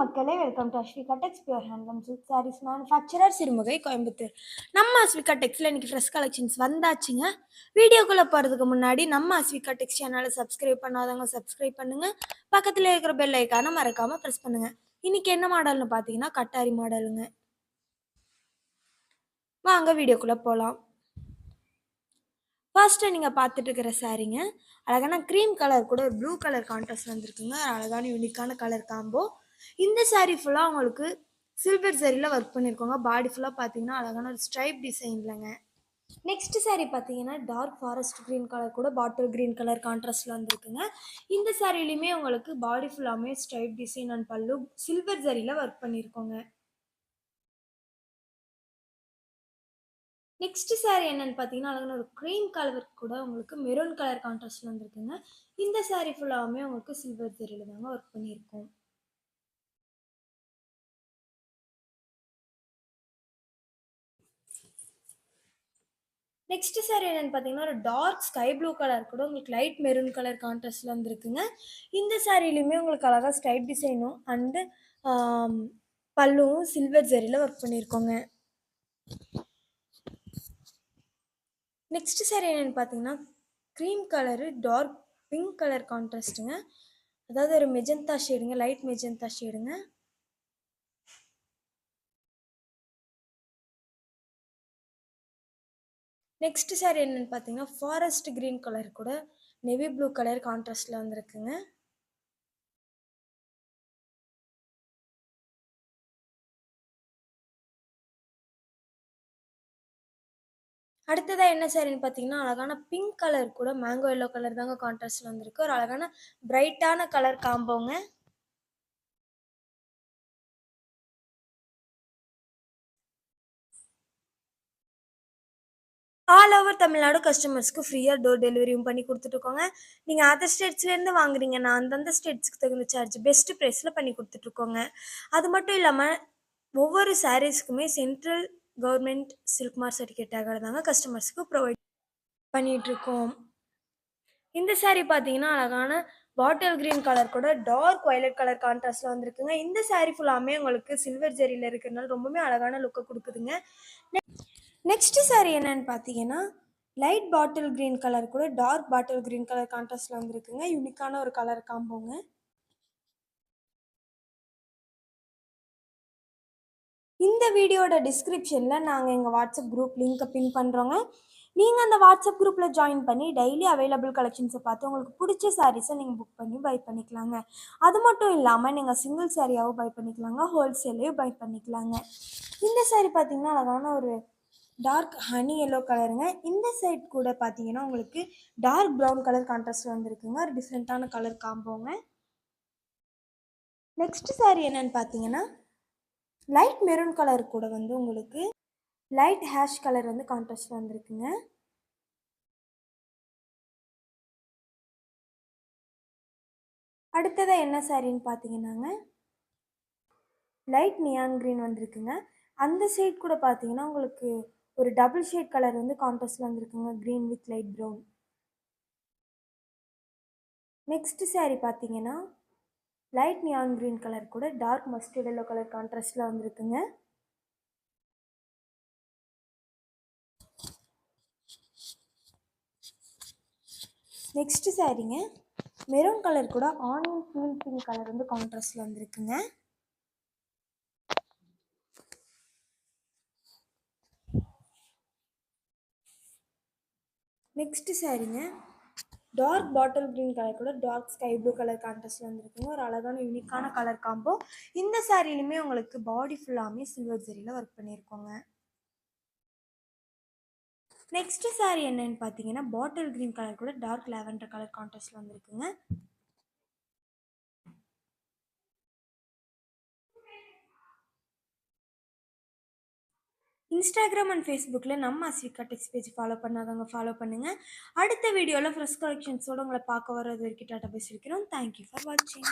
மக்களே, welcome to Aswika Tex pure handloom silk sarees manufacturer Sirumugai Coimbatore. நம்ம அஸ்விகா டெக்ஸில் இன்றைக்கி ஃப்ரெஷ் கலெக்ஷன்ஸ் வந்தாச்சுங்க. வீடியோக்குள்ளே போகிறதுக்கு முன்னாடி நம்ம அஸ்விகா டெக்ஸ் சேனலை சப்ஸ்கிரைப் பண்ணாதவங்க சப்ஸ்கிரைப் பண்ணுங்கள். பக்கத்தில் இருக்கிற பெல் ஐக்கானை மறக்காமல் ப்ரெஸ் பண்ணுங்கள். இன்றைக்கி என்ன மாடல்னு பார்த்தீங்கன்னா கட்டாரி மாடலுங்க. வாங்க வீடியோக்குள்ளே போகலாம். ஃபர்ஸ்ட்டு நீங்கள் பார்த்துட்டு இருக்கிற சாரீங்க அழகான க்ரீம் கலர் கூட ஒரு ப்ளூ கலர் கான்ட்ராஸ்ட் வந்துருக்குங்க. அழகான யூனிக்கான கலர் காம்போ. இந்த சாரீ ஃபுல்லாக உங்களுக்கு சில்வர் சரியில் ஒர்க் பண்ணியிருக்கோங்க. பாடி ஃபுல்லாக பார்த்தீங்கன்னா அழகான ஒரு ஸ்ட்ரைப் டிசைன்லங்க. நெக்ஸ்ட் சாரீ பார்த்தீங்கன்னா டார்க் ஃபாரஸ்ட் க்ரீன் கலர் கூட பாட்டில் க்ரீன் கலர் கான்ட்ராஸ்டில் வந்துருக்குங்க. இந்த சாரிலையுமே உங்களுக்கு பாடி ஃபுல்லாமே ஸ்ட்ரைப் டிசைன் அண்ட் பல்லு சில்வர் சரியில் ஒர்க் பண்ணியிருக்கோங்க. நெக்ஸ்ட் சாரீ என்னன்னு பார்த்தீங்கன்னா அழகான ஒரு க்ரீம் கலர் கூட உங்களுக்கு மெரூன் கலர் கான்ட்ராஸ்டில் வந்துருக்குங்க. இந்த சாரீ ஃபுல்லாகவுமே உங்களுக்கு சில்வர் சரியில் தாங்க ஒர்க் பண்ணியிருக்கோம். நெக்ஸ்ட் சாரீ என்னென்னு பார்த்தீங்கன்னா ஒரு டார்க் ஸ்கை ப்ளூ கலர் கூட உங்களுக்கு லைட் மெரூன் கலர் கான்ட்ராஸ்டில் வந்துருக்குங்க. இந்த சாரீலையுமே உங்களுக்கு அழகாக ஸ்ட்ரைப் டிசைனும் அண்டு பல்லுவும் சில்வர் ஜரியில் ஒர்க் பண்ணியிருக்கோங்க. நெக்ஸ்ட் சாரீ என்னென்னு பார்த்தீங்கன்னா cream colour dark pink colour கான்ட்ராஸ்ட்டுங்க. அதாவது ஒரு மெஜந்தா ஷேடுங்க, லைட் மெஜந்தா ஷேடுங்க. நெக்ஸ்ட் சாரீ என்னென்னு பார்த்தீங்கன்னா ஃபாரஸ்ட் க்ரீன் கலர் கூட நேவி ப்ளூ கலர் கான்ட்ராஸ்டில் வந்துருக்குங்க. அடுத்ததாக என்ன சாரின்னு பார்த்தீங்கன்னா அழகான பிங்க் கலர் கூட மேங்கோ எல்லோ கலர் தாங்க கான்ட்ராஸ்டில் வந்திருக்கு. ஒரு அழகான பிரைட்டான கலர் காம்போங்க. ஆல் ஓவர் தமிழ்நாடு கஸ்டமர்ஸ்க்கு ஃப்ரீயாக டோர் டெலிவரியும் பண்ணி கொடுத்துட்ருக்கோங்க. நீங்கள் அதர் ஸ்டேட்ஸ்லேருந்து வாங்குறீங்கன்னா அந்தந்த ஸ்டேட்ஸ்க்கு தகுந்த சார்ஜ் பெஸ்ட்டு ப்ரைஸில் பண்ணி கொடுத்துட்ருக்கோங்க. அது மட்டும் இல்லாமல் ஒவ்வொரு சாரீஸ்க்குமே central government silk mark certificate ஆகிறதாங்க கஸ்டமர்ஸ்க்கு ப்ரொவைட் பண்ணிகிட்ருக்கோம். இந்த சாரீ பார்த்தீங்கன்னா அழகான பாட்டில் க்ரீன் கலர் கூட டார்க் வயலட் கலர் கான்ட்ராஸ்டில் வந்திருக்குங்க. இந்த சாரீ ஃபுல்லாமே உங்களுக்கு சில்வர் ஜரியில் இருக்கிறதுனால ரொம்பவுமே அழகான லுக்கை கொடுக்குதுங்க. நெக்ஸ்ட் சாரீ என்னன்னு பார்த்தீங்கன்னா லைட் பாட்டில் க்ரீன் கலர் கூட டார்க் பாட்டில் க்ரீன் கலர் கான்ட்ராஸ்டில் வந்திருக்குங்க. யூனிக்கான ஒரு கலர் காம்போங்க. இந்த வீடியோட டிஸ்கிரிப்ஷனில் நாங்கள் எங்கள் வாட்ஸ்அப் குரூப் லிங்க்கை பின் பண்ணுறோங்க. நீங்கள் அந்த வாட்ஸ்அப் குரூப்பில் ஜாயின் பண்ணி டெய்லி அவைலபிள் கலெக்ஷன்ஸை பார்த்து உங்களுக்கு பிடிச்ச சாரீஸை நீங்கள் புக் பண்ணி பை பண்ணிக்கலாங்க. அது மட்டும் இல்லாமல் நீங்கள் சிங்கிள் சாரியாகவும் பை பண்ணிக்கலாங்க, ஹோல்சேலையும் பை பண்ணிக்கலாங்க. இந்த சாரீ பார்த்தீங்கன்னா அழகான ஒரு டார்க் ஹனி எல்லோ கலருங்க. இந்த சைட் கூட பார்த்தீங்கன்னா உங்களுக்கு டார்க் ப்ரௌன் கலர் கான்ட்ராஸ்ட் வந்திருக்குங்க. ஒரு டிஃப்ரெண்ட்டான கலர் காம்போங்க. நெக்ஸ்ட் சாரீ என்னன்னு பார்த்தீங்கன்னா லைட் மெரூன் கலர் கூட வந்து உங்களுக்கு லைட் ஹேஷ் கலர் வந்து கான்ட்ராஸ்ட் வந்திருக்குங்க. அடுத்ததாக என்ன சாரின்னு பார்த்தீங்கன்னாங்க லைட் நியான் க்ரீன் வந்திருக்குங்க. அந்த சைட் கூட பார்த்தீங்கன்னா உங்களுக்கு ஒரு டபுள் ஷேட் கலர் வந்து கான்ட்ராஸ்டில் வந்திருக்குங்க, green with light brown. Next sari பார்த்தீங்கன்னா லைட் நியான் க்ரீன் கலர் கூட டார்க் மஸ்டர்ட் எல்லோ கலர் கான்ட்ராஸ்டில் வந்திருக்குங்க. நெக்ஸ்ட் சாரீங்க மெரூன் கலர் கூட ஆனியன் பீல் பிங்க் கலர் வந்து கான்ட்ராஸ்டில் வந்திருக்குங்க. நெக்ஸ்ட் சாரீங்க டார்க் பாட்டில் க்ரீன் கலர் கூட டார்க் ஸ்கை ப்ளூ கலர் கான்ட்ராஸ்டில் வந்திருக்குங்க. ஒரு அழகான யூனிக்கான கலர் காம்போ. இந்த சாரிலையுமே உங்களுக்கு பாடி ஃபுல்லாமே சில்வர் ஜரியில் ஒர்க் பண்ணியிருக்கோங்க. நெக்ஸ்ட் சாரீ என்னன்னு பார்த்தீங்கன்னா பாட்டில் க்ரீன் கலர் கூட டார்க் லாவெண்டர் கலர் கான்ட்ராஸ்டில் வந்திருக்குங்க. இன்ஸ்டாகிராம் அண்ட் ஃபேஸ்புக்கில் நம்ம அஸ்விகா டெக்ஸ் பேஜ் ஃபாலோ பண்ணாதவங்க ஃபாலோ பண்ணுங்கள். அடுத்த வீடியோவில் ஃப்ரெஷ் கலெக்ஷன்ஸோடு உங்களை பார்க்க வர்றது வரைக்கும் டாட்டா பேசியிருக்கிறோம். தேங்க்யூ ஃபார் வாட்சிங்.